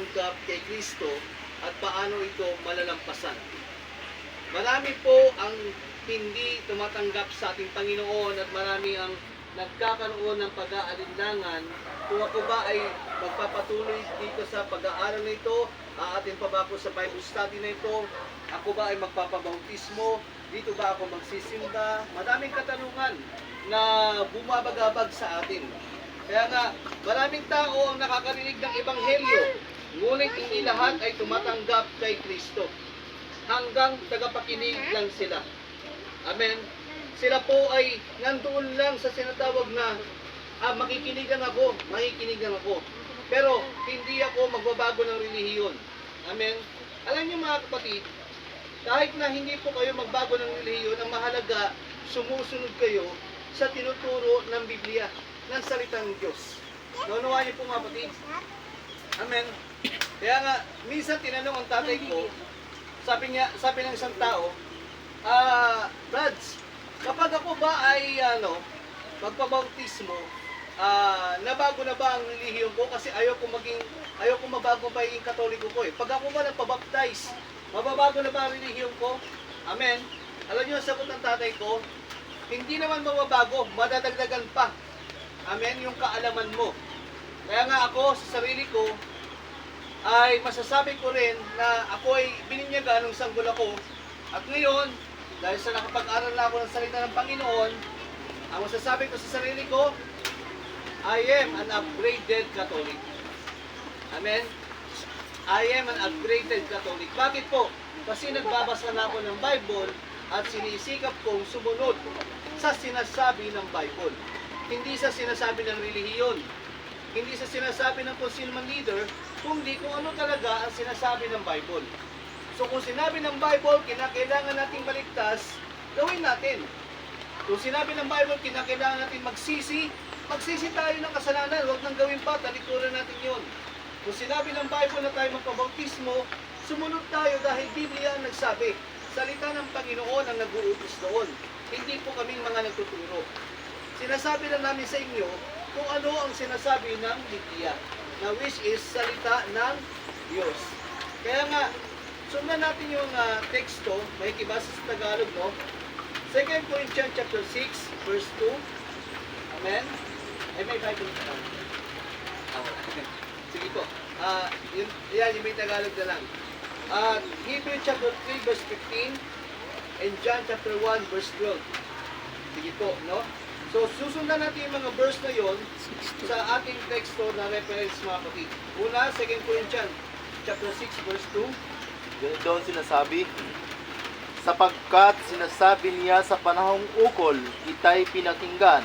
tumatanggap kay Kristo at paano ito malalampasan. Marami po ang hindi tumatanggap sa ating Panginoon at marami ang nagkakaroon ng pag-aalinlangan kung ako ba ay magpapatuloy dito sa pag-aaral na ito, aatin pa ba ako sa Bible study na ito, ako ba ay magpapabautismo, dito ba ako magsisimba, madaming katanungan na bumabagabag sa atin. Kaya nga, maraming tao ang nakakarinig ng Ebanghelyo, ngunit hindi lahat ay tumatanggap kay Kristo. Hanggang tagapakinig lang sila. Amen. Sila po ay nandoon lang sa sinatawag na makikinig lang ako. Pero hindi ako magbabago ng relihiyon. Amen. Alam niyo mga kapatid, kahit na hindi po kayo magbago ng relihiyon, ang mahalaga, sumusunod kayo sa tinuturo ng Biblia, ng salitang Diyos. Naunawaan niyo po mga kapatid. Amen. Kaya nga, minsan tinanong ang tatay ko, sabi ng isang tao, Brads, kapag ako ba ay magpabautismo, nabago na ba ang relihiyon ko? Kasi ayoko mabago pa yung katoliko ko eh. Pag ako ba nagpabaptize, mababago na ba ang relihiyon ko? Amen. Alam niyo ang sagot ng tatay ko, hindi naman mababago, madadagdagan pa. Amen, yung kaalaman mo. Kaya nga ako sa sarili ko, ay masasabi ko rin na ako ay bininyagan ng sanggol ako. At ngayon, dahil sa nakapag-aral na ako ng salita ng Panginoon, ang masasabi ko sa sarili ko, I am an upgraded Catholic. Amen? I am an upgraded Catholic. Bakit po? Kasi nagbabasa na ako ng Bible at sinisikap kong sumunod sa sinasabi ng Bible. Hindi sa sinasabi ng relihiyon. Hindi sa sinasabi ng concealment leader, kundi kung ano talaga ang sinasabi ng Bible. So kung sinabi ng Bible, kinakailangan nating baligtas, gawin natin. Kung sinabi ng Bible, kinakailangan natin magsisi tayo ng kasalanan, huwag nang gawin pa, talikuran natin yun. Kung sinabi ng Bible na tayo magpabautismo, sumunod tayo dahil Biblia ang nagsabi. Salita ng Panginoon ang nag-uutos doon. Hindi po kaming mga nagtuturo. Sinasabi lang namin sa inyo kung ano ang sinasabi ng Biblia, na which is salita ng Diyos. Kaya nga, sundan natin yung teksto, may kibasa sa Tagalog, no? 2 Corinthians chapter 6, verse 2. Amen? Ay, may Bible na. Sige po. Yan, yung may Tagalog na lang. Hebrew chapter 3, verse 15, and John chapter 1, verse 12. Sige po, no? So, susundan natin yung mga verse na yon sa ating teksto na reference mga kapatid. Una, 2 Corinthians chapter 6, verse 2. Doon sinasabi, sapagkat sinasabi niya sa panahong ukol, kita'y pinakinggan,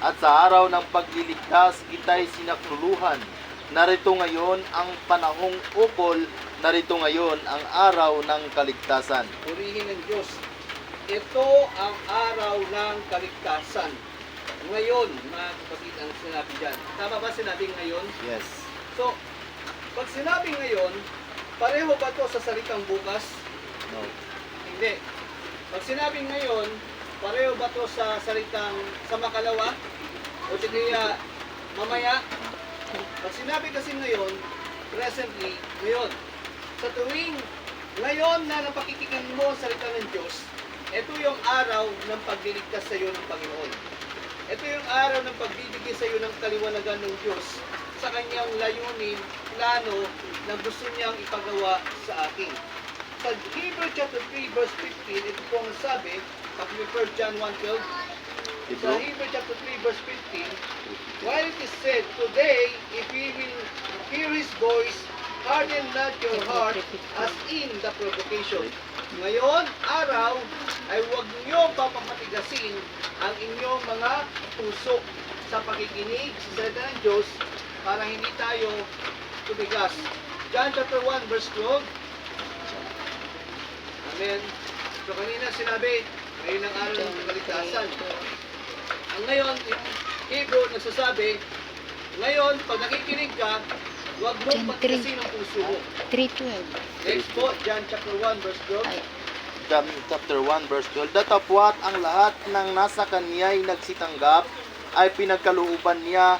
at sa araw ng pagliligtas, kita'y sinakluluhan. Narito ngayon ang panahong ukol, narito ngayon ang araw ng kaligtasan. Purihin ng Diyos. Ito ang araw ng kaligtasan. Ngayon, mga kapatid, ang sinabi dyan. Tama ba sinabi ngayon? Yes. So, pag sinabi ngayon, pareho ba ito sa salitang bukas? No. Hindi. Pag sinabi ngayon, pareho ba ito sa salitang sa makalawa? O kaya mamaya? Pag sinabi kasi ngayon, presently, ngayon. Sa tuwing ngayon na napakikinggan mo ang salita ng Diyos, ito yung araw ng pagliligtas sa iyo ng Panginoon. Ito yung araw ng pagbibigay sa iyo ng kaliwanagan ng Diyos sa kanyang layunin, plano na gusto niyang ipagawa sa akin. Sa Hebrew chapter 3 verse 15, ito po ang sabi, pag-refer John 1:12, sa Hebrew chapter 3 verse 15, while it is said, today, if ye will hear His voice, harden not your heart as in the provocation. Ngayon, araw, ay huwag niyo papamatigasin ang inyong mga puso sa pakikinig sa salita ng Diyos para hindi tayo tumigas. John chapter 1 verse 12. Amen. So kanina sinabi, ngayon ang araw ng kaligtasan. Ang ngayon, Hebrew nagsasabi, ngayon, pag nakikinig ka, huwag mong patigasin ang puso mo. 3:12. Next po, John chapter 1 verse 12. John chapter 1 verse 12, datapwat ang lahat ng nasa kaniya'y nagsitanggap ay pinagkalooban niya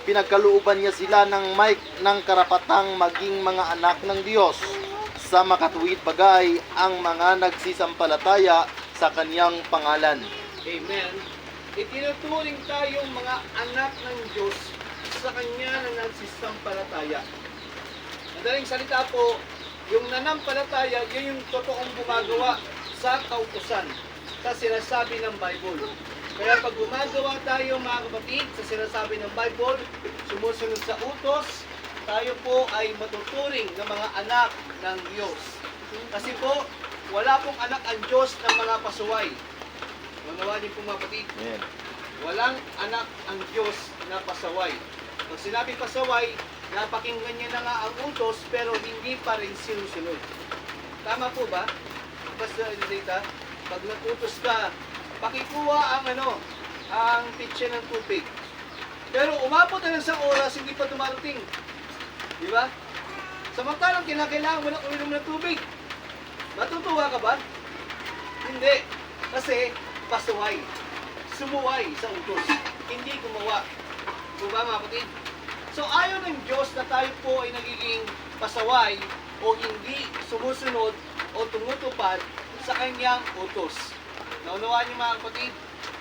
pinagkalooban niya sila ng karapatang maging mga anak ng Diyos. Sa makatuwid bagay ang mga nagsisampalataya sa kanyang pangalan. Amen. Itinuturing tayong mga anak ng Diyos sa Kanya na nagsisampalataya. Madaling salita po, yung nanampalataya, yun yung totoong gumagawa sa kautusan, sa sinasabi ng Bible. Kaya pag gumagawa tayo mga kapatid sa sinasabi ng Bible, sumusunod sa utos, tayo po ay matuturing ng mga anak ng Diyos. Kasi po, wala pong anak ang Diyos ng mga pasuway. Manawa niyo po mga kapatid, Amen. walang anak ang Diyos na pasaway. Pag sinabi pasaway, napakinggan niya na nga ang utos pero hindi pa rin sinusunod. Tama po ba? Basta data, pag natutos ka, pakikuha ang pitche ng tubig. Pero umabot na ng isang oras, hindi pa dumarating. Di ba? Samantalang kinakailangan mo na uminom ng tubig. Matutuwa ka ba? Hindi. Kasi pasaway. Sumuway sa utos. Hindi gumawa. Diba mga kapatid? So ayaw ng Diyos na tayo po ay nagiging pasaway o hindi sumusunod o tumutupad sa kanyang utos. Naunawaan niyo mga kapatid?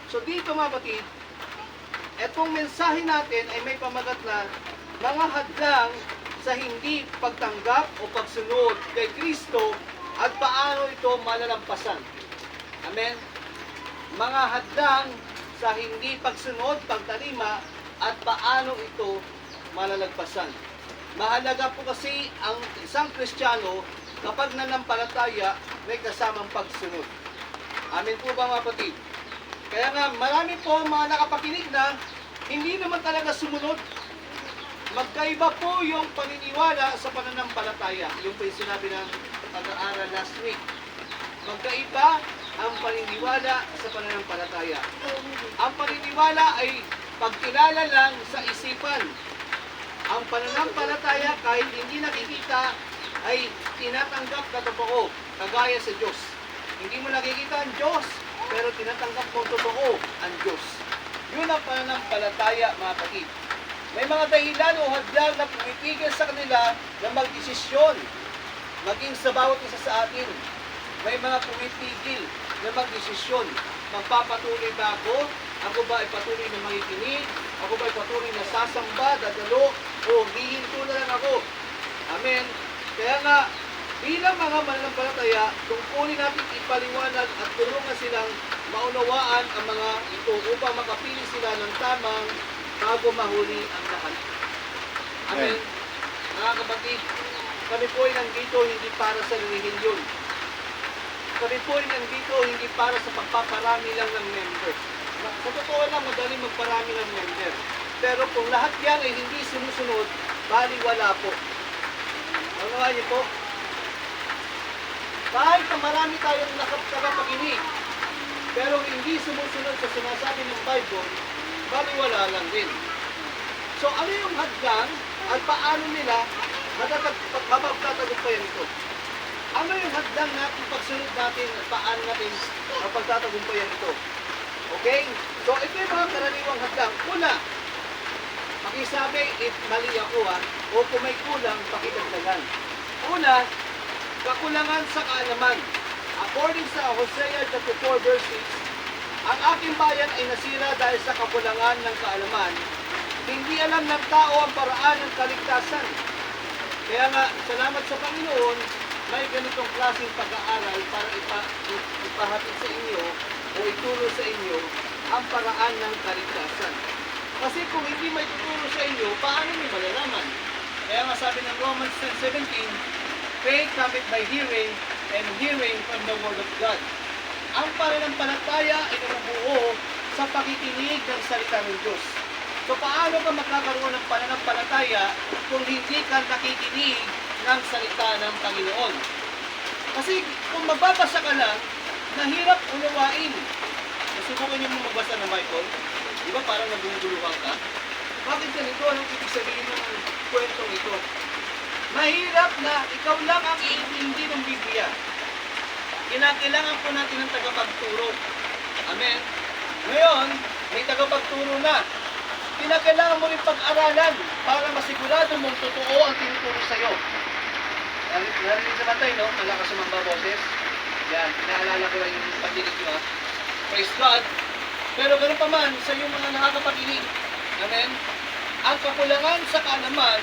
So dito mga kapatid, etong mensahe natin ay may pamagat na mga hadlang sa hindi pagtanggap o pagsunod kay Kristo at paano ito malalampasan. Amen? Mga hadlang sa hindi pagsunod, pagtalima, at paano ito malalagpasan. Mahalaga po kasi ang isang Kristiyano kapag nanampalataya may kasamang pagsunod. Amen po ba mga kapatid? Kaya nga marami po mga nakapakinig na hindi naman talaga sumunod. Magkaiba po yung paniniwala sa pananampalataya. Yung po yung sinabi ng pag-aaral last week. Magkaiba ang paniniwala sa pananampalataya. Ang paniniwala ay pagkilala lang sa isipan. Ang pananampalataya kahit hindi nakikita ay tinatanggap na totoo, kagaya sa Diyos. Hindi mo nakikita ang Diyos, pero tinatanggap mo totoo ang Diyos. Yun ang pananampalataya mga kapatid. May mga dahilan o hadlang na pumipigil sa kanila na magdesisyon, maging sa bawat isa sa atin. May mga pumipigil na magdesisyon. Magpapatuloy ba ako? Ako ba ay patuloy na makikinig? Ako ba ay patuloy na sasamba, dadalo? O hihinto na lang ako? Amen. Kaya nga, bilang mga mananampalataya, tungkulin natin ipaliwanag at tulungan silang maunawaan ang mga ito upang makapili sila ng tamang bago mahuli ang lahat. Amen. Mga kapatid, kami po ay nandito hindi para sa relihiyon. Kami po ay nandito hindi para sa pagpaparami lang ng members. Sa totoo lang, madaling magparami ng member. Pero kung lahat yan ay hindi sumusunod, bali wala po. Ano niyo po? Kahit na marami tayong nakapagpakinig, pero hindi sumusunod sa sinasabi ng Bible, baliwala lang din. So ano yung hadlang at paano nila mapagtatagumpayan ito? Ano yung hadlang natin pagsunod natin at paano natin mapagtatagumpayan ito? Okay? So ito yung mga karaniwang hadlang. Una, pakisabi if mali ako o kung may kulang, pakidagdagan. Una, kakulangan sa kaalaman. According sa Hosea chapter 4 verse 6, ang aking bayan ay nasira dahil sa kakulangan ng kaalaman. Hindi alam ng tao ang paraan ng kaligtasan. Kaya nga, salamat sa Panginoon, may ganitong klaseng pag-aaral para ipahatid sa inyo o ituro sa inyo ang paraan ng kaligtasan. Kasi kung hindi may tuturo sa inyo, paano niyo malalaman? Kaya nga sabi ng Romans 10:17, faith cometh by hearing, and hearing from the Word of God. Ang pananampalataya ay nabubuo sa pakikinig ng salita ng Diyos. So paano ka magkakaroon ng pananampalataya kung hindi ka nakikinig ng salita ng Panginoon? Kasi kung mababasa ka lang, nahirap unawain. Nasubukan niyo mo magbasa ng Bible? Di ba parang naguguluhan ka? Bakit ganito? Anong ibig sabihin ng kwentong ito? Mahirap na ikaw lang ang iintindi ng Biblia. Kinakailangan po natin ng tagapagturo. Amen? Ngayon, may tagapagturo na. kinakailangan mo rin pag-aralan para masigurado mong totoo ang tinuturo sa'yo. Narinig naman tayo, no? Malakas ang mga boses. Yan, naalala ko lang yung pagdinig nyo, ha? Praise God. Pero ganoon pa man, sa yung mga nakakapakinig. Amen? Ang kakulangan sa kaalaman,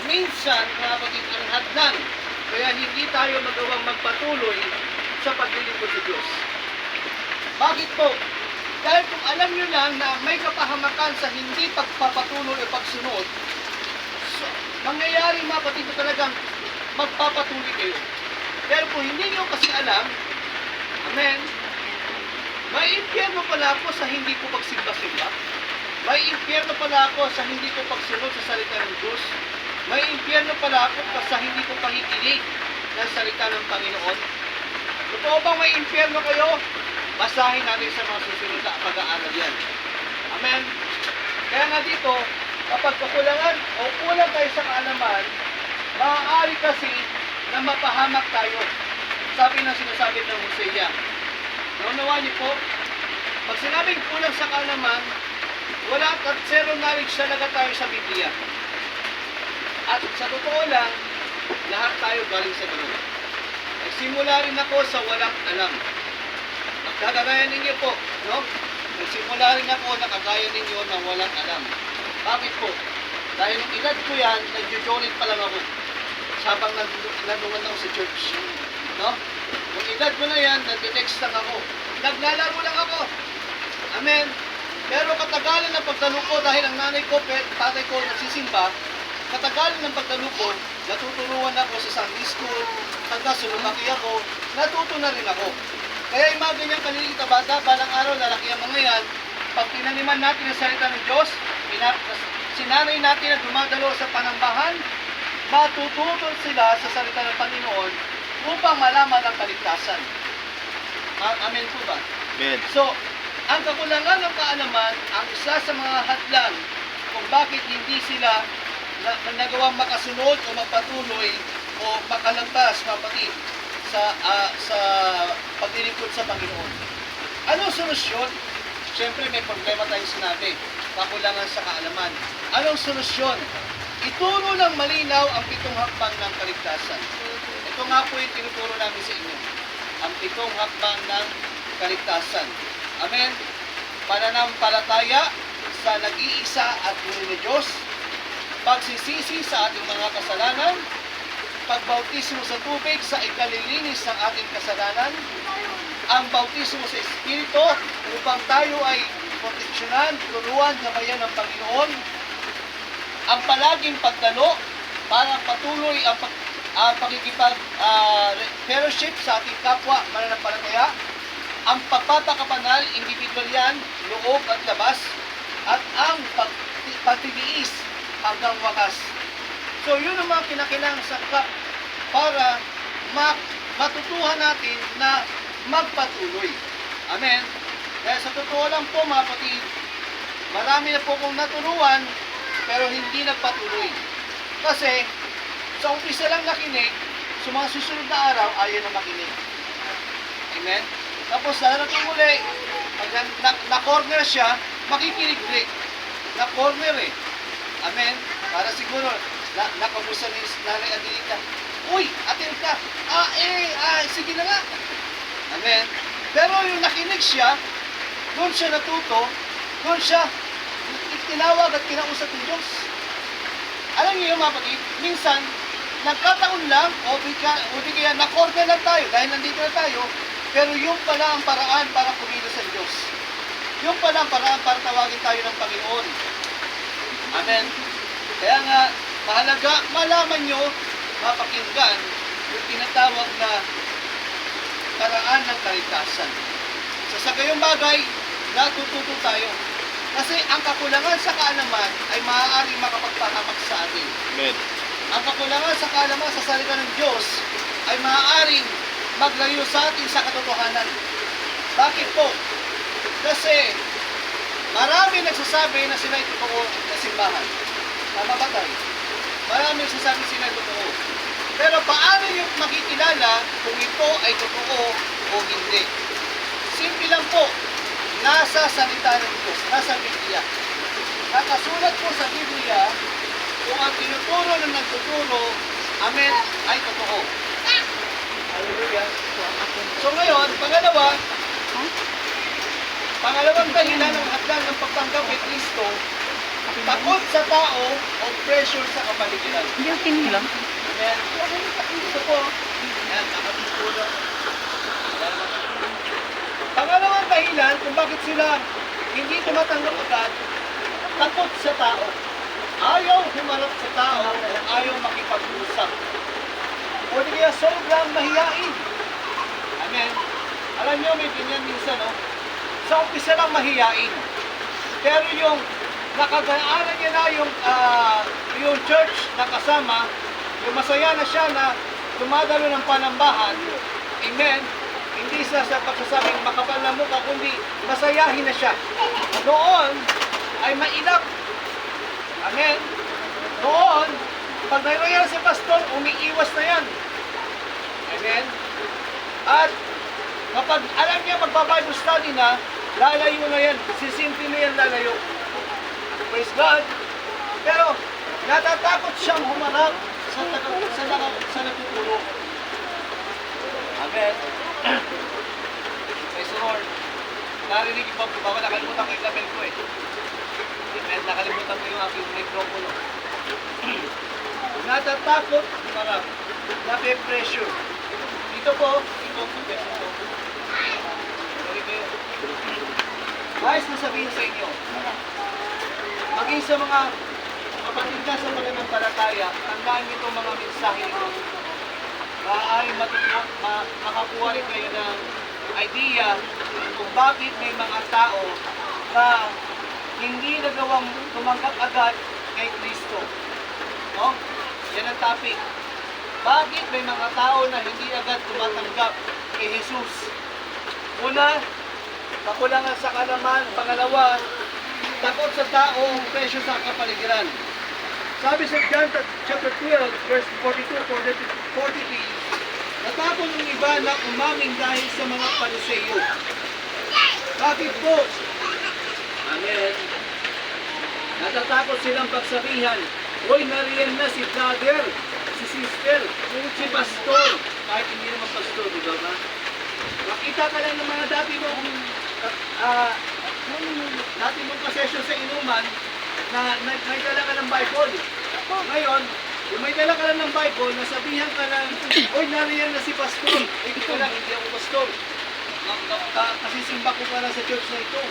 minsan, nakapaging ang hadlang. Kaya hindi tayo magawang magpatuloy sa paglilingkod sa Diyos. Bakit po? Dahil kung alam nyo lang na may kapahamakan sa hindi pagpapatuloy o pagsunod, so, mangyayari mga kapatid na talagang magpapatuloy kayo. Pero kung hindi nyo kasi alam, amen, may impyerno pala ako sa hindi ko pagsimba-simba. May impyerno pala ako sa hindi ko pagsunod sa salita ng Diyos. May impyerno pala ako sa hindi ko pakikinig ng salita ng Panginoon. Totoo bang may impyerno kayo? Basahin natin sa mga susunod na pag-aaral yan. Amen? Kaya nga dito, kapag kakulangan o kulang tayo sa kaalaman, maaari kasi na mapahamak tayo. Sabi ng sinasabi ng Hosea. Naunawa niyo po, pag sinabing kulang sa kaalaman, wala at zero knowledge talaga tayo sa Biblia. At sa totoo lang, lahat tayo galing sa ganun. Nagsimula rin ako sa walang alam. Kagaya ninyo po, no? Nagsimula rin ako na kagaya ninyo na walang alam. Bakit po? Dahil nung edad ko yan, nagjo-join pa lang ako. Habang nandungan ako sa church. No? Nung edad ko na yan, nag-text lang ako. Naglalaro lang ako. Amen. Pero katagalan ng pagdalo ko, dahil ang nanay ko, tatay ko nagsisimba, katagalan ng pagdalo ko, natuturuan ako sa Sunday school, hanggang lumaki ako, natuto na rin ako. Kaya yung mga ganyang kaliliit na bata, balang araw, lalaki ang mga yan, pag pinaniman natin ang salita ng Diyos, sinanay natin na dumadalo sa panambahan, matututo sila sa salita ng Panginoon upang malaman ang kaligtasan. Amen po ba? Amen. So, ang kakulangan ng kaalaman, ang isa sa mga hadlang kung bakit hindi sila nagawang makasunod o magpatuloy o makalagpas, kapatid, sa paglilingkod sa Panginoon. Anong solusyon? Siyempre may problema tayong sinabi. Kakulangan sa kaalaman. Anong solusyon? Ituro ng malinaw ang 7 hakbang ng kaligtasan. Ito nga po yung tinuturo namin sa inyo. Ang 7 hakbang ng kaligtasan. Amen? Pananampalataya sa nag-iisa at tunay na Diyos. Pagsisisi sa ating mga kasalanan. Pagbautismo sa tubig sa ikalilinis ng ating kasalanan, ang bautismo sa Espiritu upang tayo ay proteksyonan, turuan, gamayan ng Panginoon, ang palaging pagdalo para patuloy ang fellowship sa ating kapwa mananampalataya, ang pagpapakapanal, individual yan, loob at labas, at ang pagtitiis hanggang wakas. So, yun ang mga kinakailangang sangkap para matutuhan natin na magpatuloy. Amen? Kaya sa totoo lang po, mga kapatid, marami na po kong naturuan, pero hindi nagpatuloy. Kasi, sa umpisa lang nakinig, sa mga susunod na araw, ayaw na makinig. Amen? Tapos, darating uli, pag na-corner siya, makikinig ulit. Na-corner eh. Amen? Para siguro, nakabusa ni Nanay Adelita. Uy, atin ka. Sige na nga. Amen. Pero yung nakinig siya, doon siya natuto, doon siya tinawag at kinausap ng Diyos. Alam niyo yung mga kapatid, minsan, nagkataon lang, o kaya na-corner lang tayo, dahil nandito na tayo, pero yung pala ang paraan para kumilos sa Diyos. Yung pala ang paraan para tawagin tayo ng Panginoon. Amen. Kaya nga, mahalaga, malaman nyo, mapakinggan, yung tinatawag na paraan ng kaligtasan. Sa gayong bagay, natututo tayo. Kasi ang kakulangan sa kaalaman ay maaaring makapagpahamak sa atin. Amen. Ang kakulangan sa kaalaman sa salita ng Diyos ay maaaring maglayo sa atin sa katotohanan. Bakit po? Kasi marami nagsasabi na sila ay totoo na simbahan. Tama ba tayo? Marami nagsasabi sila ay totoo. Pero paano yung makikilala kung ito ay totoo o hindi? Simple lang po. Nasa salita ng Diyos, nasa Biblia. nakasulat po sa Biblia kung ang tinuturo ng nagtuturo, amen, ay totoo. Hallelujah. So ngayon, pangalawang dahilan ng hadlang ng pagtanggap kay Kristo, takot sa tao o pressure sa kapaligiran. Amen. Ito po. Ayan, nakatuturo. Pangalawang dahilan kung bakit sila hindi tumatanggap agad, takot sa tao. Ayaw humarap sa tao o ayaw makipag-usap. O di kaya sobrang mahiyain. Amen. Alam niyo, may ganyan minsan, no? Sa umpisa lang mahiyain. Pero yung nakagaanan niya na yung church na kasama, yung masaya na siya na dumadalo ng panambahan, amen, hindi sa pagsasabing makapal na mukha, kundi masayahin na siya. Noon ay mailap. Amen. Noon, pag mayroon si pastor, umiiwas na yan. Amen. At kapag alam niya magpa-Bible study na, lalayo na yan. Sisimple na yan lalayo. Praise God. Pero natatakot siyang humarap sa natuturo. Amen. Praise the Lord. Narinig ko pa ba? Nakalimutan ko yung label ko eh. Amen. Nakalimutan ko yung aking microphone. Natatakot humarap. Nape-pressure. Ito po. Sorry kayo. Guys, nasabihin sa inyo. Maging sa mga kapatid na sa pananampalataya, tandaan niyo itong mga mensahe ito. Maaari makakuha rin kayo ng idea kung bakit may mga tao na hindi nagawang tumanggap agad kay Kristo. No? Yan ang topic. Bakit may mga tao na hindi agad tumatanggap kay Jesus? Una, kakulangan sa kalaman. Pangalawa, takot sa tao, presyo sa kapaligiran. Sabi sa John chapter 12, verse 42-43, natakot ng iba na umamin dahil sa mga Pariseo. Bakit po? Amen. Natatakot silang pagsabihan, "Hoy, nariyan na si brother, si sister, si pastor." Kahit hindi naman pastor, di ba ba? Makita ka lang ng mga dati mong pasesyon sa inuman na may dala ka ng Bible. Ngayon, yung may dala ka lang ng Bible, nasabihan ka lang, "Hoy, nariyan na si pastor." Ito lang, hindi ako pastor. Kasi simba ko pa lang sa church na ito.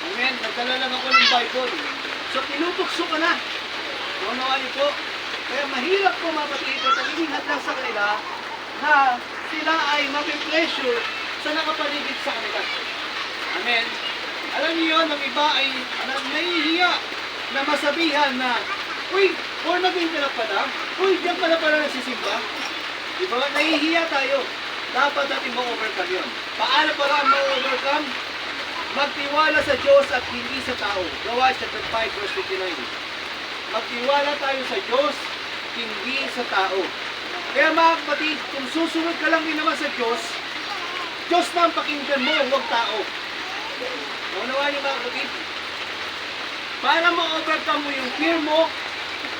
Amen. Nagdala lang ako ng Bible. So, tinutokso ka na. Unawaan niyo po. Kaya mahirap po mapatid at nagiging hadlang sa kanila na sila ay mapipressure sa nakapaligid sa kanila. Amen. Alam niyo yun, ang iba ay nahihiya na masabihan na, "Uy, born again ka na pala? Uy, diyan pala nagsisimba." Diba? Nahihiya tayo. Dapat natin ma-overcome yun. Paano para ma-overcome? Magtiwala sa Diyos at hindi sa tao. Gawa chapter 5 verse 59. Magtiwala tayo sa Diyos, hindi sa tao. Kaya mga kapatid, kung susunod ka lang din naman sa Diyos, Diyos na ang pakinggan mo, huwag tao. Unawaan niyo mga kapatid? Para ma-overcome mo yung fear mo,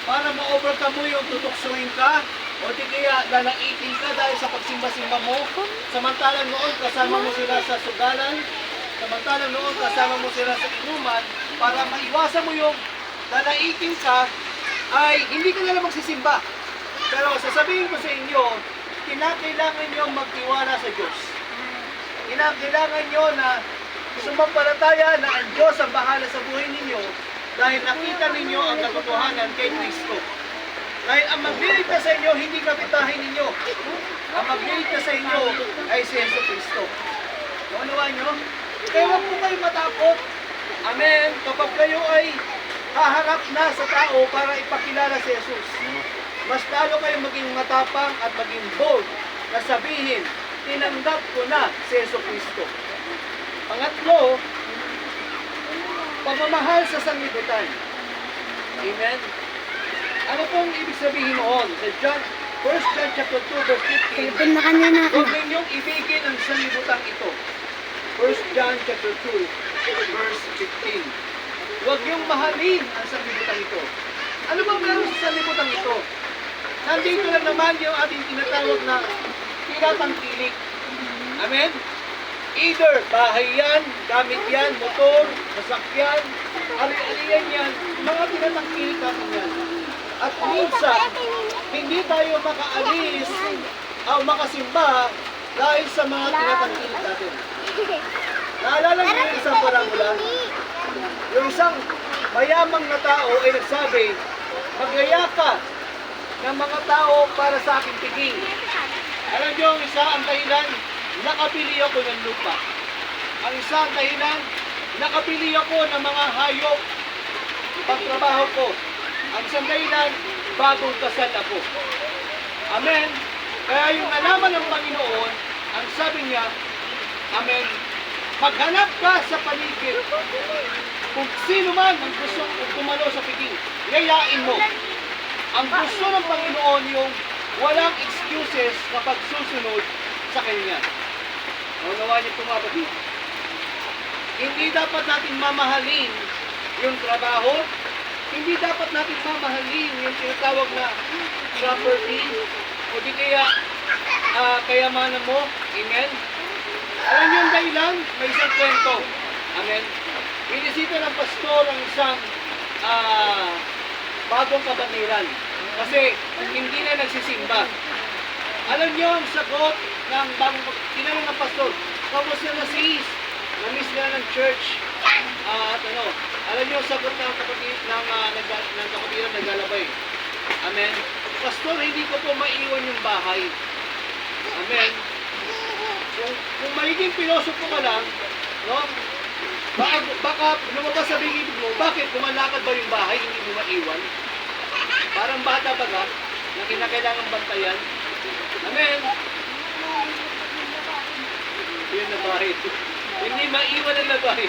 para ma-overcome mo yung tutuksuin ka, o di kaya lalaitin ka dahil sa pagsimba-simba mo, samantalang noon kasama mo sila sa sugalan, samantalang noon kasama mo sila sa inuman, para maiwasan mo yung lalaitin ka, ay hindi ka na lang magsisimba. Pero sasabihin ko sa inyo, kinakailangan nyo magtiwala sa Diyos. Kinakailangan nyo na sumampalataya na ang Diyos ang bahala sa buhay ninyo dahil nakita ninyo ang katotohanan kay Kristo. Dahil ang magliligtas sa inyo, hindi kapitahin ninyo. Ang magliligtas sa inyo ay si Yesu Kristo. Naunawaan nyo? Kaya huwag po kayo matakot. Amen. Kapag kayo ay haharap na sa tao para ipakilala si Jesus, mas lalo kayo maging matapang at maging bold na sabihin, tinanggap ko na si Yesu Kristo. Pangatlo, pagmamahal sa sanglibutan. Amen. Ano pong ibig sabihin noon? Sa 1 John chapter 2 verse 15, huwag ninyong ibigin ang sanglibutang ito. 1 John chapter 2 verse 15. huwag niyong mahalin ang sanlibutan ito. Ano bang meron sa sanlibutan ito? Nandito lang naman yung ating tinatawag na tinatangkilik. Amen? Either bahay yan, gamit yan, motor, sasakyan, ari-ariyan yan, mga tinatangkilik natin yan. At minsan, hindi tayo makaalis o makasimba dahil sa mga tinatangkilik natin. Naalala niyo yung isang paramula? Yung isang mayamang na tao ay nagsabi, magaya ka ng mga tao para sa aking piging. Alam niyo, ang isa ang dahilan, nakabili ako ng lupa. Ang isa ang dahilan, nakabili ako ng mga hayop pagtrabaho ko. Ang isang dahilan, bagong kasal ako. Amen. Kaya yung nalaman ng Panginoon, ang sabi niya, Amen, maghanap ka sa paligid. Kung sino man ang gusto kumalo sa piging, yayain mo. Ang gusto ng Panginoon yung walang excuses kapag susunod sa Kanya. Naunawa niyo ito, mga kapatid. Hindi dapat natin mamahalin yung trabaho. Hindi dapat natin mamahalin yung tinatawag na property o di kaya kayamanan mo. Amen? Alam niyo ang dahilan? May isang kwento. Amen? Binisita ng pastor ang isang bagong kabaniran kasi hindi na nagsisimba. Alam niyo ang sagot ng bagong tinanong ng pastor, kamusta na sis? Na-miss na ng church. At alam niyo ang sagot ng kapatid ng kapatiran naglalabay. Amen. Pastor, hindi ko po maiwan yung bahay. Amen. Kung magiging pilosopo ka lang, no? Baka lumabas sa bingid mo, bakit kumalakad ba yung bahay, hindi mo maiwan? Parang bata ba ka, na kinakailangan bantayan? Amen. Yun na bahay. Hindi maiwan ang labahay.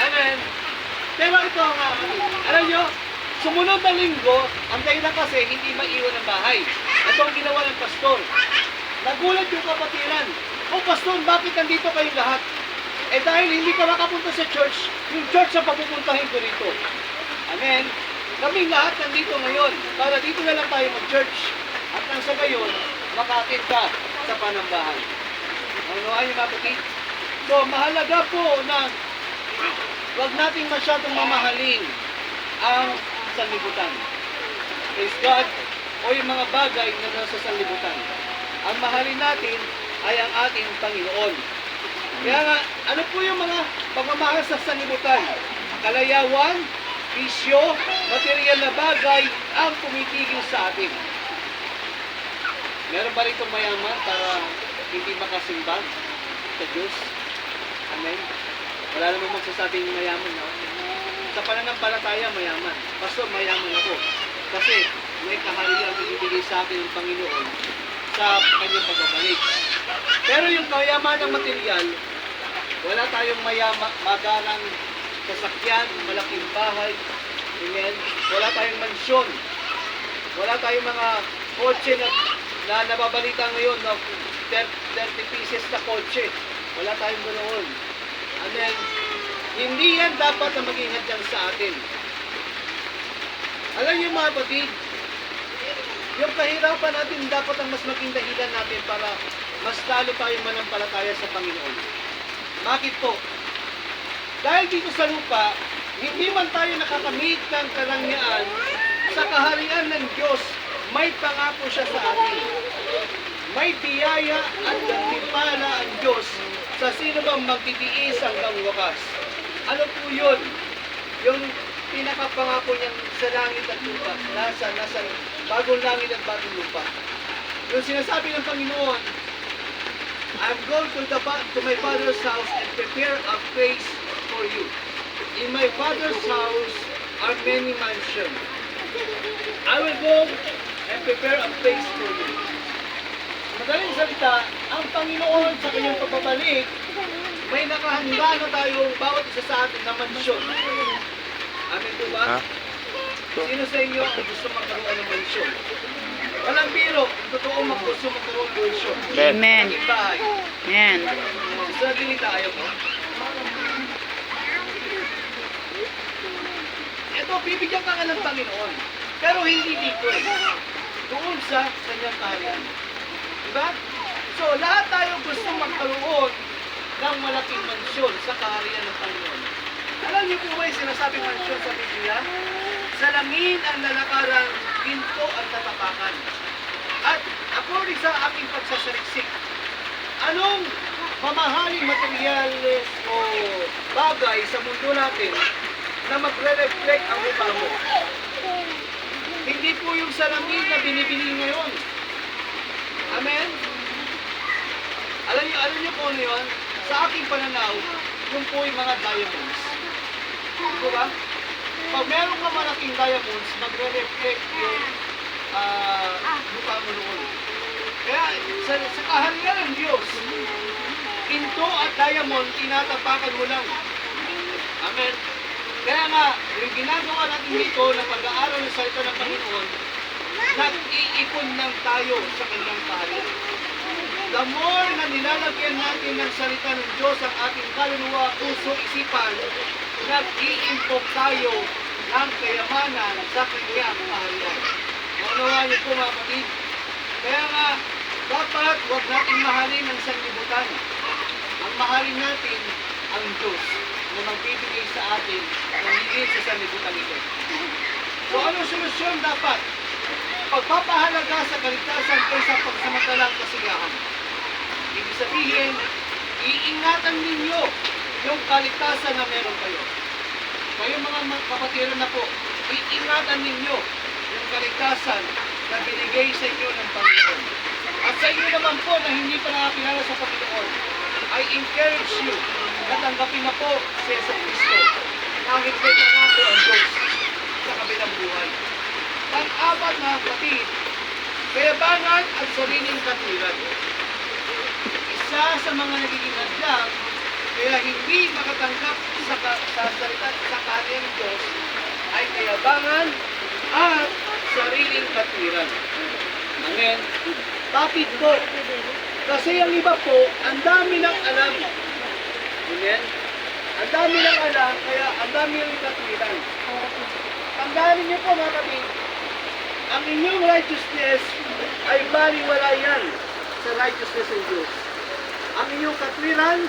Amen. Pero ito nga, alam nyo, sumunod na linggo, ang dahilan kasi hindi maiwan ang bahay. Ito ang ginawa ng pastor. Nagulat yung kapatiran. O pastor, bakit nandito kayong lahat? Eh dahil hindi ka makapunta sa church, yung church ang papupuntahin ko rito. Amen. Kaming lahat nandito ngayon, para dito na lang tayo mag-church. At nang sa gayon, makakit ka sa panambahan. Naunawahan niyo, mga kapatid? So, mahalaga po na huwag nating masyadong mamahalin ang sanlibutan. Praise God, o yung mga bagay na nasa sanlibutan. Ang mahalin natin ay ang ating Panginoon. Kaya nga, ano po yung mga pagmamahal sa sanlibutan? Kalayawan, bisyo, material na bagay ang pumitigil sa atin. Meron ba rito mayaman para hindi makasimba sa Diyos? Amen. Wala namang magsasabing mayaman, no? Sa pananampalataya, mayaman. Pastor, mayaman ako. Kasi may kaharian ibibigay sa akin ng Panginoon sa kanyang pagbabalik. Pero yung kayaman ng material, wala tayong magarang sasakyan, malaking bahay. Amen. Wala tayong mansyon. Wala tayong mga kotse na nababalita ngayon, no? 30 pieces na kotse. Wala tayong ganoon. Amen. Hindi yan dapat na maging hadyang sa atin. Alam niyo, mga kapatid, yung kahirapan natin dapat ang mas maging dahilan natin para mas lalo tayong manampalataya sa Panginoon. Bakit po? Dahil dito sa lupa, hindi man tayo nakakamit ng karangyaan, sa kaharian ng Diyos, may pangako siya sa atin. May biyaya at gantimpala ang Diyos sa sino bang magtitiis hanggang wakas. Ano po yun? Yung pinakapangako niyang sa langit at lupa, nasa bagong langit at bagong lupa. Yung sinasabi ng Panginoon, I'm going to my Father's house and prepare a place for you. In my Father's house are many mansions. I will go and prepare a place for you. Madaling salita, ang Panginoon sa kanyang pagbabalik, may nakahanda na tayong bawat isa sa atin na mansyon. Amen po ba? Sino sa inyo ang gusto magkaroon ng mansyon? Walang biro, ang totoo gusto magkaroon ng mansyon. Amen. Maging bahay. Amen. Sa dinita, ayaw mo. ito, bibigyan ka nga ng Panginoon. Pero hindi dito eh. Doon sa kanyang kaharian. Diba? So, lahat tayo gusto magkaroon ng malaking mansyon sa kaharian ng Panginoon. Alam niyo po ba yung sinasabing mansyon sa Biblia? Salamin ang lalakaran, ginto ang tatapakan. At according sa aking pagsasaliksik, anong mamahaling materyales o bagay sa mundo natin na magre-reflect ang mukha mo? Hindi po yung salamin na binibili ngayon. Amen? Alam niyo po ano yun? Sa aking pananaw, yung po yung mga diamonds. Di ba? Pag meron ka malaking diamonds, magre-reflect yung mukha mo noon. Kaya sa kaharian ng Diyos, ginto at diamond, tinatapakan mo lang. Amen? Kaya nga, yung ginagawa natin dito na pag-aaral ng salita ng Panginoon, nag-iipon lang tayo sa kanyang kaharian. The more na nilalagyan natin ng salita ng Diyos ang ating kaluluwa, puso, isipan, nag-iimpok tayo ng kayamanan sa kanyang kaharian. Maunawaan niyo po mga kapatid. Kaya nga, dapat huwag natin mahalin ang sanlibutan. Ang mahalin natin ang Diyos na magbibigay sa atin ng higit sa sanlibutan ito. So anong solusyon dapat? Pagpapahalaga sa kaligtasan kaysa pagsamantalang kasiyahan. Ibig sabihin, iingatan ninyo yung kaligtasan na meron kayo. Kayo mga kapatiran na po, iingatan ninyo yung kaligtasan na binigay sa inyo ng Panginoon. At sa inyo naman po na hindi pa nakakilala sa Panginoon, I encourage you na tanggapin na po si Yesu Cristo. Kahit may pangako ang Diyos sa kabilang buhay. Pang-apat na kapatid, kayabangan at sariling katwiran. Isa sa mga nagiging hadlang, kaya hindi makatanggap sa salita sa kaharian ng Diyos, ay kayabangan at sariling katwiran. Amen. Bakit po? Kasi ang iba po, ang dami ng alam. Amen? Ang dami ng alam, kaya ang dami ng katwiran. Tandaan niyo po mga kapatid, ang inyong righteousness ay baliwala yan sa righteousness ng Diyos. Ang inyong katwiran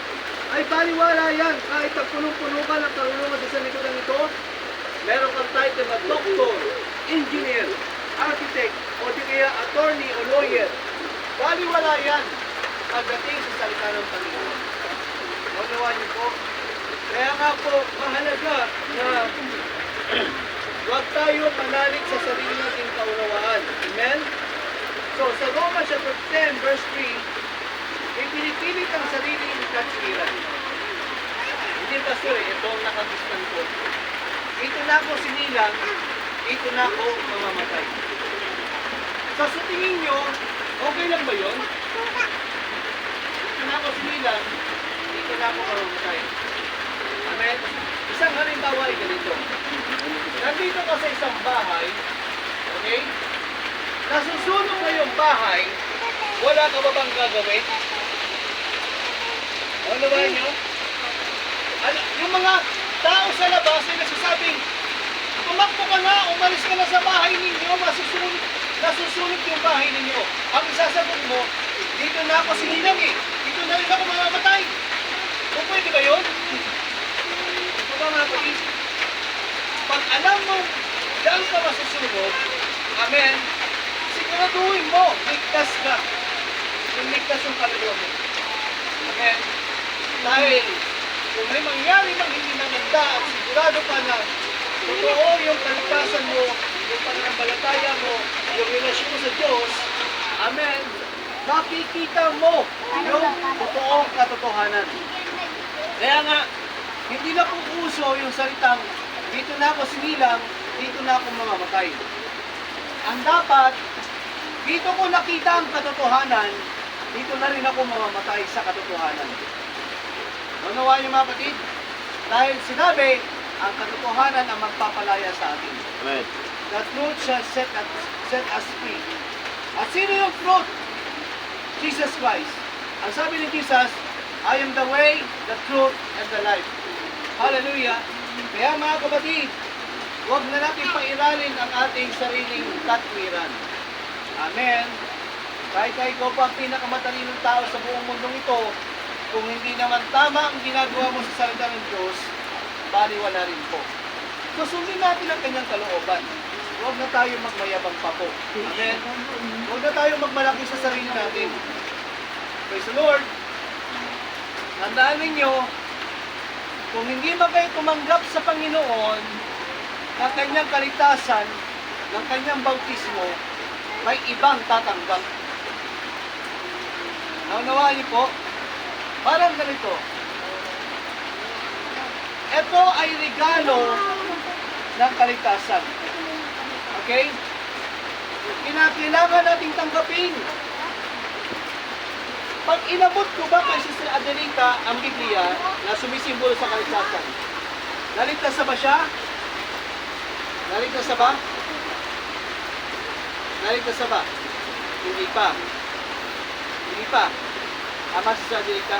ay baliwala yan. Kahit punong-puno ka ng karunungan sa sanlibutan ito, meron kang title na doctor, engineer, architect, o di kaya attorney o lawyer. Baliwala yan pagdating sa salita ng Panginoon. Maunawaan niyo po. Kaya nga po, mahalaga na huwag tayo manalig sa sarili nating kaunawaan. Amen? So, sa Romans chapter 10, verse 3, ipinipilit ang sariling katwiran. Hindi pastor eh, ito ang nakagustan ko. Ito na ako sinilang, ito na ako mamamatay. Sa tingin nyo, okay lang ba yun? Ito na ako sinilang, ito na ako mamamatay. Amen? Isang halimbawa ay ganito. Nandito ka sa isang bahay, okay? Nasusunog na yung bahay, wala ka ba bang gagawin? Ano ba nyo? Yung mga tao sa labas ay nagsasabing, tumakbo ka na, umalis ka na sa bahay ninyo, nasusunog yung bahay ninyo. Ang isasagot mo, dito na ako sinilang eh, dito na rin ako mamamatay. Kung pwede ba yun? Ito ba mga kapatid? Pag alam mo, diyan ka masusunog, amen, siguraduhin mo, ligtas ka. Yung ligtas yung kaluluwa mo. Amen. Dahil, kung may mangyari mang hindi maganda at sigurado ka na totoo yung kaligtasan mo, yung pananampalataya mo, yung relasyon mo sa Diyos, amen, makikita mo yung totoong katotohanan. Kaya nga, hindi na po uso yung salitang, dito na ako sinilang, dito na ako mamamatay. Ang dapat, dito ko nakita ang katotohanan, dito na rin ako mamamatay sa katotohanan. Unawaan niyo mga kapatid? Dahil sinabi, ang katotohanan ang magpapalaya sa atin. Amen. The truth shall set us free. At sino yung truth? Jesus Christ. Ang sabi ni Jesus, I am the way, the truth, and the life. Hallelujah. Kaya mga kapatid, Huwag na natin pairalin ang ating sariling katwiran. Amen. Kahit ikaw pa ang pinakamatalinong tao sa buong mundong ito, kung hindi naman tama ang ginagawa mo sa salita ng Diyos, baliwala rin po. So sundin natin ang kanyang kalooban. Huwag na tayo magmayabang pa po. Amen. Huwag na tayo magmalaki sa sarili natin. Praise the Lord. Tandaan ninyo, kung hindi ba kayo tumanggap sa Panginoon ng kanyang kaligtasan, ng kanyang bautismo, may ibang tatanggap. Naunawaan niyo po, parang ganito. Ito ay regalo ng kaligtasan. Okay? Kinakailangan nating tanggapin. Pag inabot ko ba kay Sister Adelita ang Biblia na sumisimbolo sa kaligtasan, naligtas na ba siya? Naligtas na ba? Naligtas na ba? Hindi pa. Hindi pa. Ama Sister Adelita,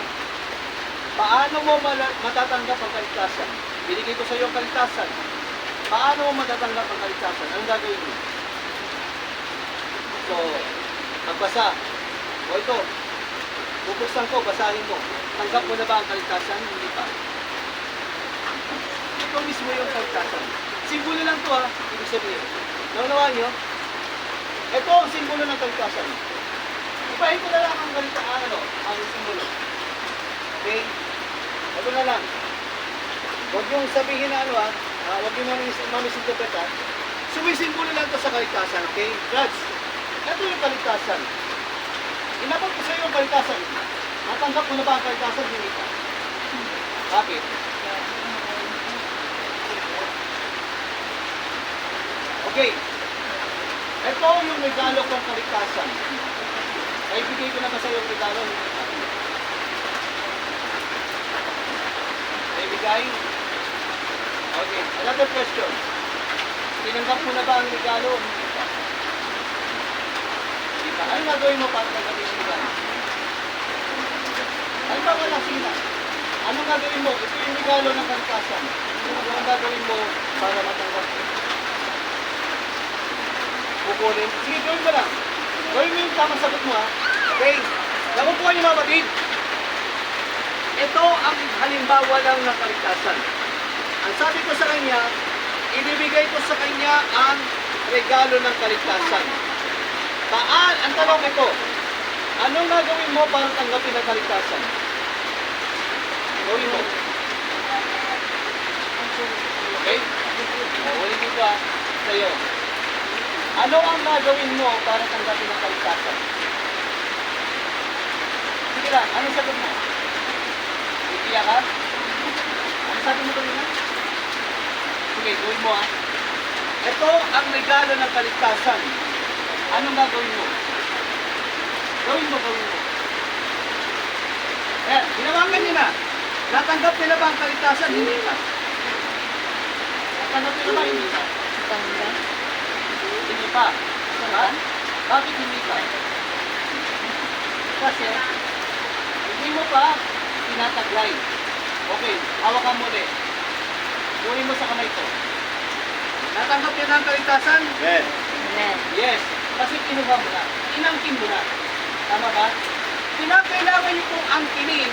paano mo matatanggap ang kaligtasan? Binigay ko sa iyo ang kaligtasan. Paano mo matatanggap ang kaligtasan? Anong gagawin mo? So, magbasa. O ito, bubuksan ko, basahin mo. Tanggap mo na ba ang kaligtasan? Hindi pa. Ito mismo yung kaligtasan. Simbolo lang to ha, ibig sabihin. Naunawaan nyo? Ito ang simbolo ng kaligtasan. Ipahin ko na lang ang kaligtasan, ang simbolo. Okay? Ito na lang. Huwag yung sabihin na huwag yung mamisinterpret ha. Sumisimbolo lang to sa kaligtasan, okay? Gods, ito yung kaligtasan. Inabot ko sa iyo ang kaligtasan. Natanggap mo na ba ang kaligtasan? Hindi pa. Bakit? Okay. Ito yung regalo ng kaligtasan. Ay, bigay ko na ba sa iyo ang regalo? Hindi pa. Ay, bigay? Okay. Another question. Tinanggap mo na ba ang regalo? Hindi pa. Ano gagawin mo para tanggapin yung regalo? Ano ba wala sila? Anong gagawin mo? Ito yung regalo ng kaligtasan. Ano ang gagawin mo para matanggap? Kukunin? Sige, gawin mo lang. Gawin mo yung tamang sagot mo ha. Okay? Nakukuha niyo mga batid. Ito ang halimbawa lang ng kaligtasan. Ang sabi ko sa kanya, ibibigay ko sa kanya ang regalo ng kaligtasan. Ang tanong ito, anong gagawin mo para tanggapin ang kaligtasan? Gawin mo. Okay? Ulitin ko sa iyo. Ano ang gagawin mo para tanggapin ang kaligtasan? Sige lang, anong sagot mo? Iiya ka? Ano sabi mo kanina? Sige, gawin mo ha. Ito ang regalo ng kaligtasan. Anong gagawin mo? Gawin mo. Ayan, ginawakan niyo na. Natanggap nila ba ang kaligtasan? Hindi pa. Natanggap nila ba? Hindi pa. Hindi pa. Ha? Bakit hindi pa? Kasi, hindi mo pa tinataglay. Okay, hawakan mo ulit. Kunin mo sa kamay ko. Natanggap niyo na ang kaligtasan? Amen. Yes. Kasi kinuha mo na. Inangkin mo na. Tama ba? Kinakailangan niyo pong angkinin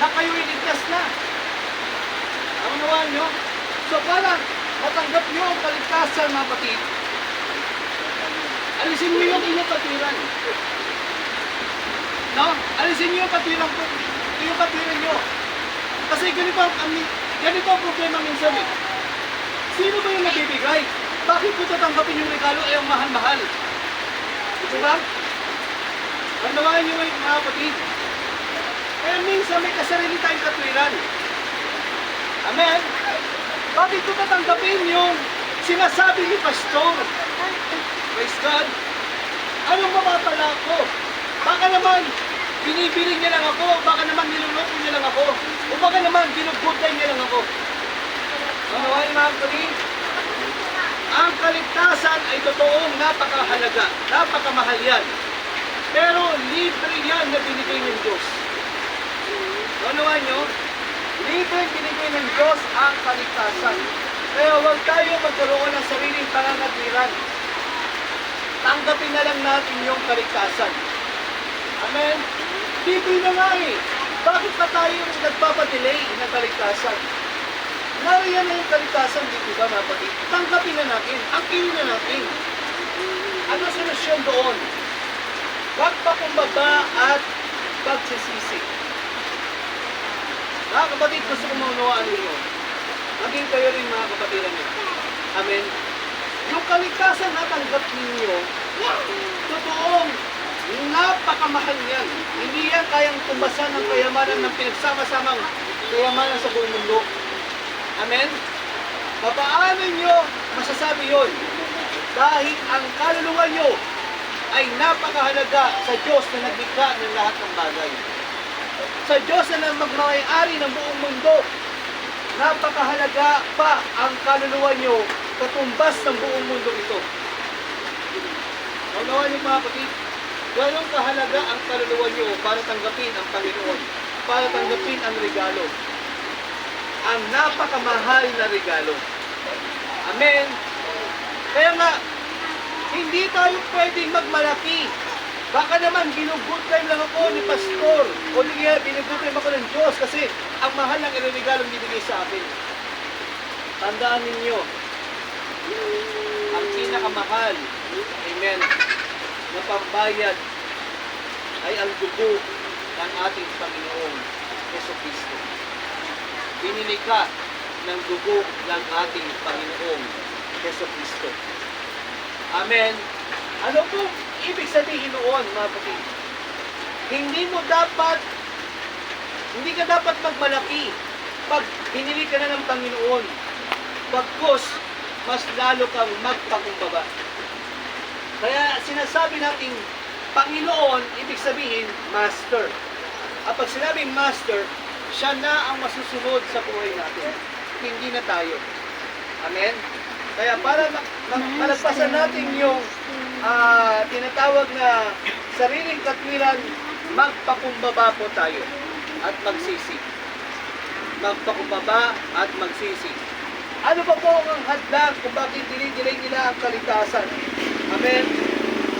na kayo iligtas na. Naunawaan niyo? So para matanggap niyo ang kaligtasan, mga kapatid, alisin niyo yung inyong katwiran. No? Alisin niyo yung katwiran ko. Yung katwiran niyo. Kasi ganito ang problema minsan eh. Sino ba yung nabibigay? Bakit ko tatanggapin yung regalo ay ang mahal-mahal? Diba? Tandawaan nyo ngayon mga kapatid. Kaya minsan may kasarili tayong katwiran. Amen? Bakit ko tatanggapin yung sinasabi ni Pastor? Praise God. Anong mapapala ko? Baka naman binibili niya lang ako, baka naman niluloko niya lang ako, o baka naman ginugoodline niya lang ako. Tandawaan nyo mga kapatid. Ang kaligtasan ay totoong napakahalaga, napakamahal yan. Pero libre yan na binigay ng Diyos. Naunawaan nyo? Libre binigay ng Diyos ang kaligtasan. Kaya huwag tayo magkaroon ng sariling pangangatwiran. Tanggapin na lang natin yung kaligtasan. Amen? Bibig na nga eh. Bakit pa tayo nagpapadelay ng kaligtasan? Nariyan na yung kaligtasan dito ba, mga kapatid? Tanggapin na natin. Angkinin na natin. Ano solusyon doon? Pagpakumbaba at pagsisisi. Mga kapatid, gusto ko maunawaan ninyo. Maging kayo rin mga kapatiran niyo. Amen? Yung kaligtasan na tanggap ninyo, totoong napakamahal yan. Hindi yan kayang tumbasan ng kayamanan ng pinagsama-samang kayamanan sa buong mundo. Amen? Papaano nyo masasabi yun? Dahil ang kaluluwa nyo ay napakahalaga sa Diyos na naglikha ng lahat ng bagay. Sa Diyos na magmamay-ari ng buong mundo, napakahalaga pa ang kaluluwa nyo katumbas ng buong mundo ito. Naunawa niyo mga kapatid, ganong kahalaga ang kaluluwa nyo para tanggapin ang Panginoon, para tanggapin ang regalo. Ang napakamahal na regalo. Amen? Kaya nga, hindi tayo pwedeng magmalaki. Baka naman ginugood time lang ako ni pastor o di kaya binugood time ako ng Diyos kasi ang mahal ng regalo bibigay sa akin. Tandaan ninyo, ang pinakamahal, amen, na pambayad ay ang dugo ng ating Panginoong Jesucristo. Binili ka ng dugo ng ating Panginoong Jesucristo. Amen. Ano po ibig sabihin noon, mga kapatid? Hindi ka dapat magmalaki pag hinili ka na ng Panginoon. Pagkos, mas lalo kang magpakumbaba. Kaya sinasabi nating Panginoon, ibig sabihin, Master. At pag sinabing Master, siya na ang masusunod sa buhay natin. Hindi na tayo. Amen? Kaya para malagpasan natin yung tinatawag na sariling katwiran, magpakumbaba po tayo at magsisi. Magpakumbaba at magsisi. Ano pa po ang hadlang kung bakit dinidelay nila ang kaligtasan? Amen?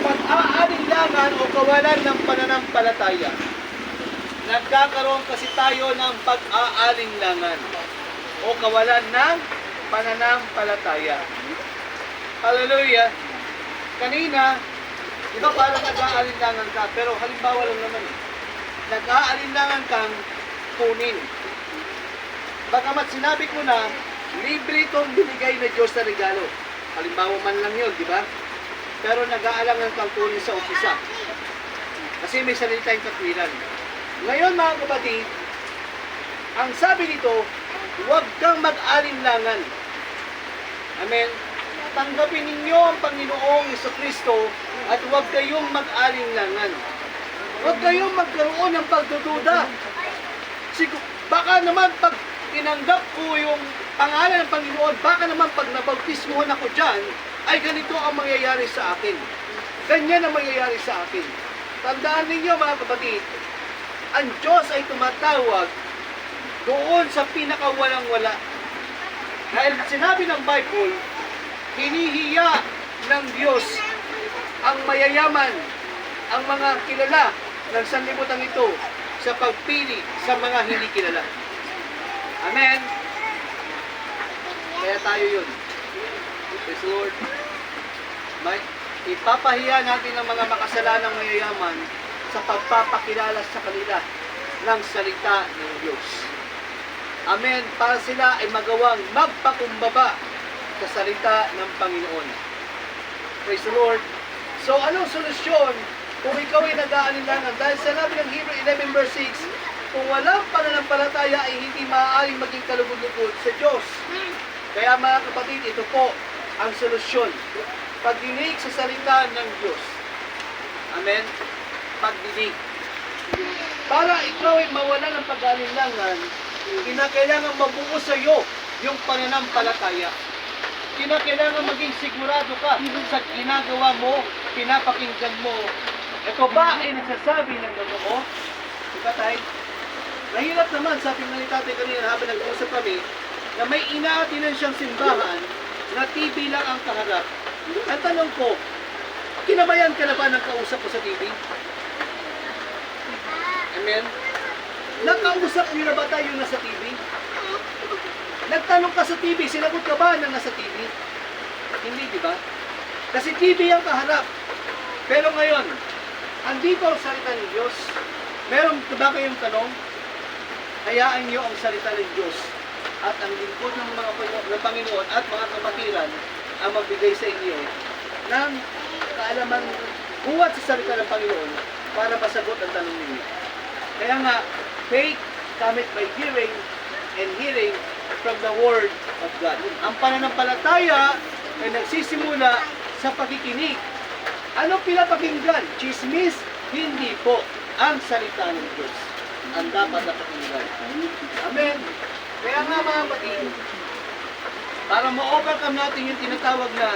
Pag-aalinlangan o kawalan ng pananampalataya. Nagkakaroon kasi tayo ng pag-aalinlangan o kawalan ng pananampalataya. Hallelujah! Kanina, di ba parang nag-aalinlangan ka, pero halimbawa lang naman eh. Nag-aalinlangan kang kunin. Bagamat sinabi ko na, libre itong binigay na Diyos na regalo. Halimbawa man lang yun, di ba? Pero nag-aalangan kang kunin sa umpisa. Kasi may sarili tayong katwiran. Ngayon mga kapatid, ang sabi nito, huwag kang mag-alinlangan. Amen? Tanggapin ninyo ang Panginoong Jesucristo at huwag kayong mag-alinlangan. Huwag kayong magkaroon ng pagdududa. Baka naman pag tinanggap ko yung pangalan ng Panginoon, baka naman pag nabautismohan ako dyan, ay ganito ang mangyayari sa akin. Ganyan ang mangyayari sa akin. Tandaan ninyo mga kapatid, ang Diyos ay tumatawag doon sa pinakawalang-wala. Dahil sinabi ng Bible, hinihiya ng Diyos ang mayayaman, ang mga kilala ng sanlibutan ito sa pagpili sa mga hindi kilala. Amen? Kaya tayo yun. Praise the Lord. Ipapahiya natin ang mga makasalanang mayayaman sa pagpapakilala sa kanila ng salita ng Diyos. Amen. Para sila ay magawang magpakumbaba sa salita ng Panginoon. Praise the Lord. So, anong solusyon kung ikaw ay nag-aalinlangan? Dahil sa sabi ng Hebrew 11 verse 6, kung walang pananampalataya ay hindi maaaring maging kalugod-lugod sa Diyos. Kaya mga kapatid, ito po ang solusyon. Pagdinig sa salita ng Diyos. Amen? Pagdinig. Para ikaw ay mawala ng pag-aalinlangan, kinakailangan mabuo sa iyo yung pananampalataya. Kinakailangan maging sigurado ka sa ginagawa mo, pinapakinggan mo. Ito ba ay nagsasabi ng totoo? Diba tayo? Nahirap naman sa ating mga tatay kanina habang nag-uusap kami, na may inaatinan siyang simbahan na TV lang ang kaharap. Ang tanong ko, kinabayan ka na ba ng kausap ko sa TV? Amen? Nakausap niyo na ba tayo nasa TV? Nagtanong ka sa TV, sinagot ka ba na nasa TV? Hindi, di ba? Kasi TV ang kaharap. Pero ngayon, andito ang salita ng Diyos. Meron ba kayong tanong? Hayaan niyo ang salita ng Diyos at ang lingkod ng mga ng Panginoon at mga kapatiran ang magbigay sa inyo ng kaalaman buwat sa salita ng Panginoon para masagot ang tanong ninyo. Kaya nga, faith cometh by hearing and hearing from the Word of God. Ang pananampalataya ay nagsisimula sa pakikinig. Ano pinapakinggan? Chismis? Hindi po. Ang salita ng Diyos ang dapat na pakinggan. Amen. Kaya nga mga kapatid, para ma-overcome natin yung tinatawag na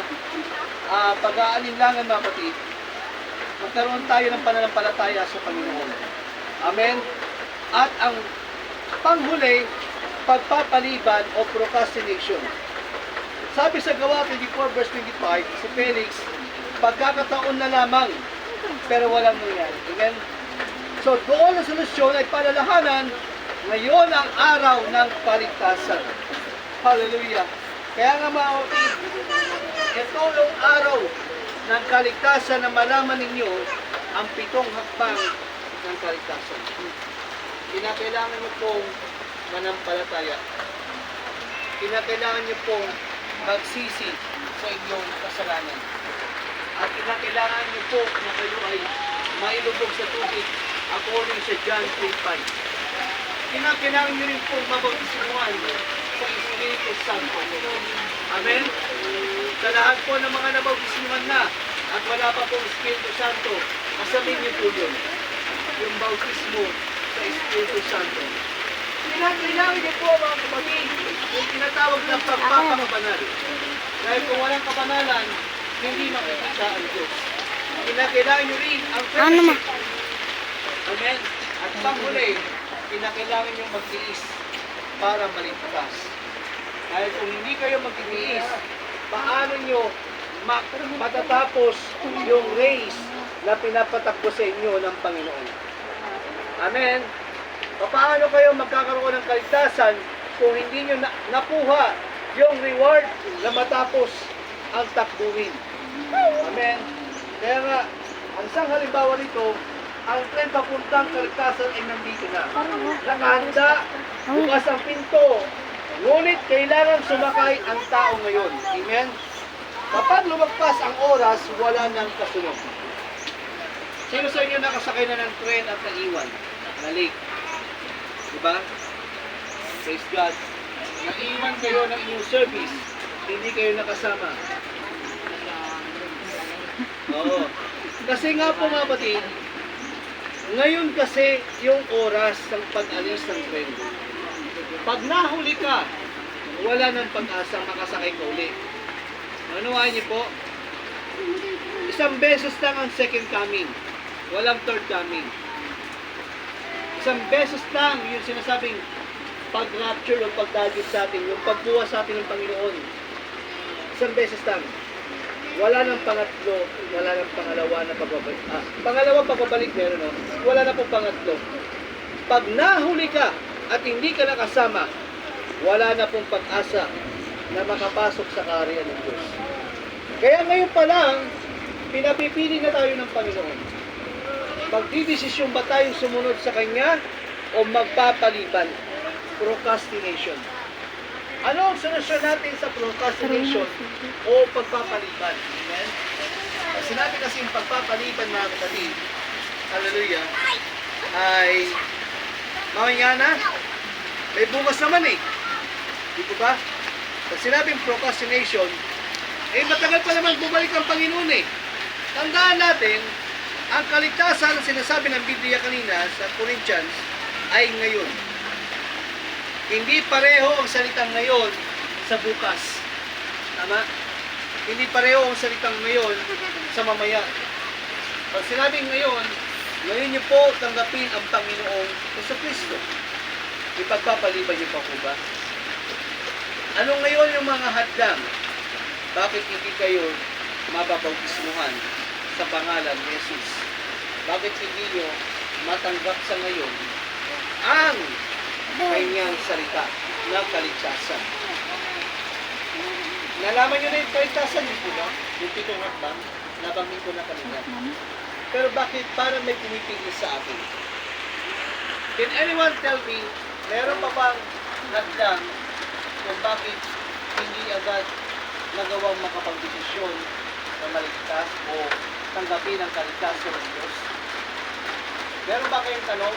pag-aalinlangan mga kapatid, magkaroon tayo ng pananampalataya sa Panginoon. Amen. At ang panghuli, pagpapaliban o procrastination. Sabi sa Gawa 24 verse 25, si Felix, pagkakataon na lamang, pero walang nangyari. Amen? So doon ang solusyon ay palalahanan, ngayon ang araw ng paligtasan. Hallelujah! Kaya nga mga kapatid, ito yung araw ng kaligtasan na malaman ninyo ang 7 hakbang ng kaligtasan. Kinakailangan nyo pong manampalataya. Kinakailangan nyo pong magsisi sa inyong kasalanan. At kinakailangan nyo po na kayo ay mailubog sa tubig according sa John 3:5. Kinakailangan nyo rin pong mabautismuhan sa Espiritu Santo. Amen? Sa lahat po ng mga nabautismuhan na at wala pa pong Espiritu Santo, asamin nyo po yun. Yung bautismo sa Espiritu Santo. Kinakailangan niyo po mga kapatid, yung tinatawag na pagpapakabanal. Dahil kung walang kabanalan, hindi makikita ang Diyos. Kinakailangan niyo rin ang fellowship. Amen? At panghuli, kinakailangan niyo magtiis para maligtas. Dahil kung hindi kayo magtitiis, paano niyo matatapos yung race na pinapatakbo sa inyo ng Panginoon? Amen? Paano kayo magkakaroon ng kaligtasan kung hindi nyo nakuha yung reward na matapos ang takbuhin? Amen? Kaya nga, ang isang halimbawa nito, ang tren papuntang kaligtasan ay nandito na. Nakahanda, bukas ang pinto. Ngunit kailangan sumakay ang tao ngayon. Amen? Kapag lumagpas ang oras, wala nang kasunod. Sino sa inyo nakasakay na ng tren at naiwan? Nalik. Diba? Praise God. Naiwan kayo ng inyong service, hindi kayo nakasama. Oo. Kasi nga po mga kapatid, ngayon kasi yung oras ng pag-alis ng tren. Pag nahuli ka, wala nang pag-asang makasakay ka uli. Manuwain niyo po, isang beses lang ang second coming. Walang third coming. Isang beses lang yung sinasabing pag-rapture o pagdagit sa atin, yung pagbuwas sa atin ng Panginoon. Isang beses lang. Wala nang pangatlo, wala nang pangalawa na pagbabalik. Pangalawang pagbabalik meron, no? Wala na pong pangatlo. Pag nahuli ka at hindi ka nakasama, wala na pong pag-asa na makapasok sa kaharian ng Diyos. Kaya ngayon pa lang, pinapipili na tayo ng Panginoon. Magdidesisyon ba tayong sumunod sa Kanya o magpapaliban? Procrastination. Ano ang solusyon natin sa procrastination o pagpapaliban? Amen? Sinabi kasi yung pagpapaliban mga kapatid, hallelujah, ay mamaya na, may bukas naman eh. Di ba? Pag sinabing procrastination, matagal pa naman bumalik ang Panginoon eh. Tandaan natin, ang kaligtasan na sinasabi ng Biblia kanina sa Corinthians ay ngayon. Hindi pareho ang salitang ngayon sa bukas. Tama? Hindi pareho ang salitang ngayon sa mamaya. Pag sinabing ngayon, ngayon niyo po tanggapin ang Panginoong sa Kristo. Ipagpapaliban niyo pa po ba? Ano ngayon yung mga hadlang? Bakit hindi kayo mababautismuhan sa pangalan ni Jesus? Bakit hindi nyo matanggap sa ngayon ang kanyang salita ng kaligtasan? Nalaman nyo na yung kaligtasan niyo po ba? Yung pitong hakbang, nabanggit ko na kanina. Pero bakit parang may pumipigil sa akin? Can anyone tell me, meron pa bang hadlang kung bakit hindi agad nagawang makapagdesisyon na maligtas o tanggapin ang kaligtasan ng Diyos? Meron ba kayong tanong?